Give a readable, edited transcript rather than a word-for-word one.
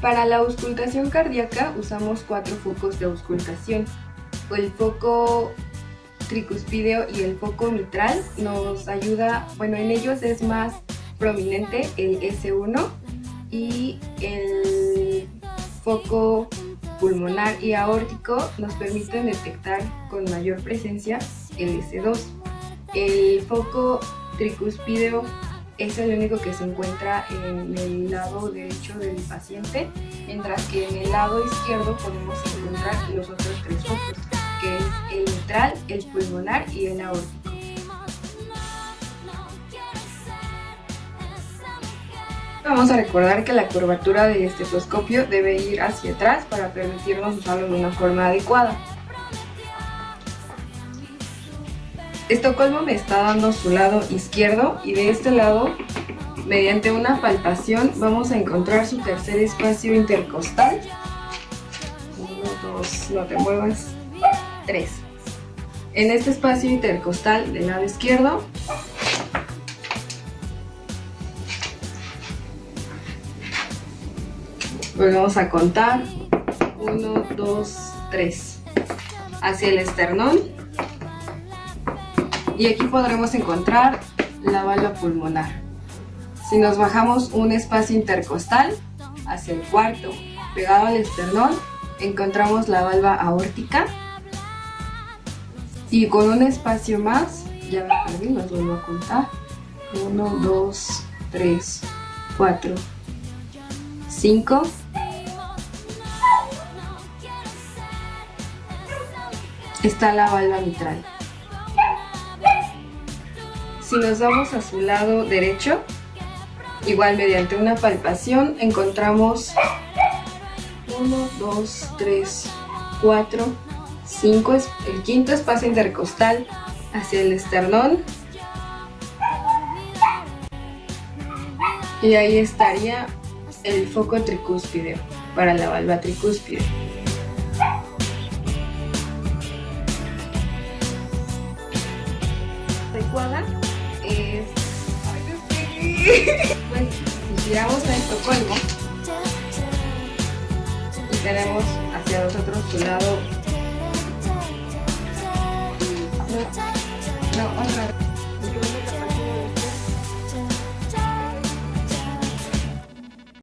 Para la auscultación cardíaca usamos 4 focos de auscultación. El foco tricuspideo y el foco mitral nos ayuda, bueno, en ellos es más prominente el S1 y el foco pulmonar y aórtico nos permiten detectar con mayor presencia el S2. El foco tricuspideo es el único que se encuentra en el lado derecho del paciente, mientras que en el lado izquierdo podemos encontrar los otros 3 focos, que es el mitral, el pulmonar y el aórtico. Vamos a recordar que la curvatura del estetoscopio debe ir hacia atrás para permitirnos usarlo de una forma adecuada. Estocolmo me está dando su lado izquierdo y de este lado, mediante una palpación, vamos a encontrar su tercer espacio intercostal. 1, 2, no te muevas. 3. En este espacio intercostal del lado izquierdo, volvemos a contar. 1, 2, 3. Hacia el esternón. Y aquí podremos encontrar la válvula pulmonar. Si nos bajamos un espacio intercostal hacia el cuarto, pegado al esternón, encontramos la válvula aórtica. Y con un espacio más, ya me perdí, los vuelvo a contar. 1, 2, 3, 4, 5. Está la válvula mitral. Si nos vamos a su lado derecho, igual mediante una palpación encontramos 1, 2, 3, 4, 5, el quinto espacio intercostal hacia el esternón. Y ahí estaría el foco tricúspide para la válvula tricúspide. Adecuada es... Bueno, si giramos a Estocolmo y tenemos hacia nosotros su lado